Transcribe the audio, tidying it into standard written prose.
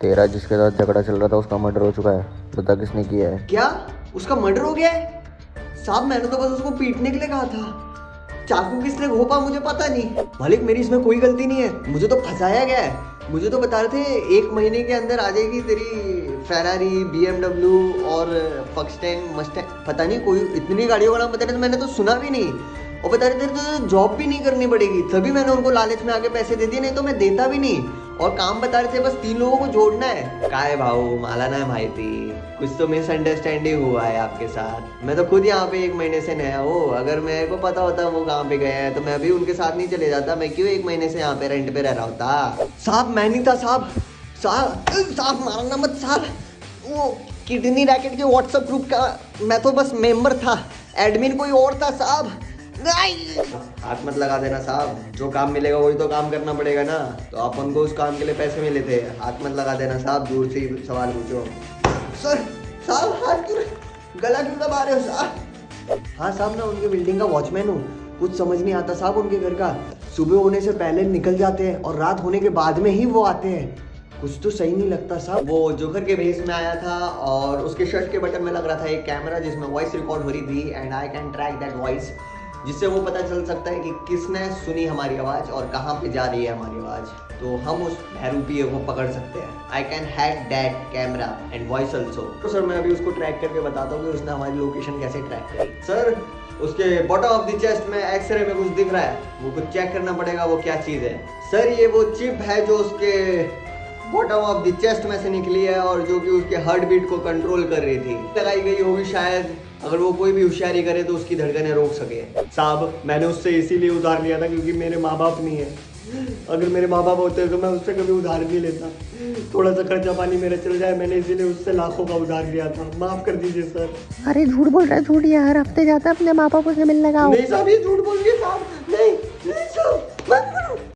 तेरा जिसके साथ झगड़ा चल रहा था उसका मर्डर हो चुका है, बता किसने किया है? क्या उसका मर्डर हो गया है? साहब मैंने तो बस उसको पीटने के लिए कहा था। चाकू किसने घोंपा मुझे पता नहीं। मालिक मेरी इसमें कोई गलती नहीं है, मुझे तो फंसाया गया है। मुझे तो बता रहे थे 1 महीने के अंदर आ जाएगी तेरी फेरारी, BMW और फक्सटैन, मस्टैंग, पता नहीं कोई इतनी गाड़ियों का नाम बता रहे थे, मैंने तो सुना भी नहीं। और बता रहे थे तो जॉब भी नहीं करनी पड़ेगी, तभी मैंने उनको लालच में आके पैसे दे दिए, नहीं तो मैं देता भी नहीं। और काम बता रहे थे बस 3 लोगों को जोड़ना है। काय भाऊ माला ना भाई थी, कुछ तो मिसअंडरस्टैंडिंग हुआ है आपके साथ। मैं तो खुद यहाँ पे 1 महीने से नया हूँ, अगर मेरे को पता होता वो कहाँ पे गए हैं तो मैं अभी उनके साथ नहीं चले जाता। मैं क्यों 1 महीने से यहाँ पे रेंट पे रह रहा होता? साहब मैं नहीं था साहब, साहब मारना मत साहब। वो किडनी रैकेट के व्हाट्सएप ग्रुप का मैं तो बस मेंबर था, एडमिन कोई और था साहब। हाथ मत लगा देना साहब, जो काम मिलेगा वही तो काम करना पड़ेगा ना, तो अपन को उस काम के लिए पैसे मिले थे। हाथ मत लगा देना साहब, दूर से ही सवाल पूछो। सर साहब हाथ क्यों, गला क्यों दबा रहे हो साहब? हाँ साहब मैं उनके बिल्डिंग का वॉचमैन हूँ, कुछ समझ नहीं आता साहब उनके घर का। सुबह होने से पहले निकल जाते हैं और रात होने के बाद में ही वो आते हैं, कुछ तो सही नहीं लगता साहब। वो जोकर के भेस में आया था और उसके शर्ट के बटन में लग रहा था एक कैमरा जिसमें वॉइस रिकॉर्ड हो रही थी, and I can track that voice, जिससे वो पता चल सकता है कि किसने सुनी हमारी आवाज़ और कहाँ पे जा रही है हमारी आवाज़, तो हम उस बहरूपी को पकड़ सकते हैं। I can hack that camera and voice also. तो सर मैं अभी उसको ट्रैक करके बताता हूँ कि उसने हमारी लोकेशन कैसे ट्रैक करी। सर उसके बॉटम ऑफ द चेस्ट में एक्सरे में कुछ दिख रहा है, वो कुछ चेक करना पड़ेगा वो क्या चीज़ है। सर ये वो चिप है जो उसके बॉटम ऑफ द चेस्ट में से निकली है और जो कि उसके हार्ट बीट को कंट्रोल कर रही थी, लगाई गई होगी शायद, अगर वो कोई भी होशियारी करे तो उसकी धड़कनें रोक सके। साहब मैंने उससे इसीलिए उधार लिया था क्योंकि मेरे माँ बाप नहीं है, अगर मेरे माँ बाप होते तो मैं उससे कभी उधार नहीं लेता। थोड़ा सा खर्चा पानी मेरा चल जाए, मैंने इसीलिए उससे लाखों का उधार लिया था, माफ कर दीजिए सर। अरे झूठ बोल रहा है, झूठ। ये हर हफ्ते जाता है अपने माँ बाप से मिलने का। नहीं साहब ये झूठ बोल रही है साहब, नहीं नहीं साहब।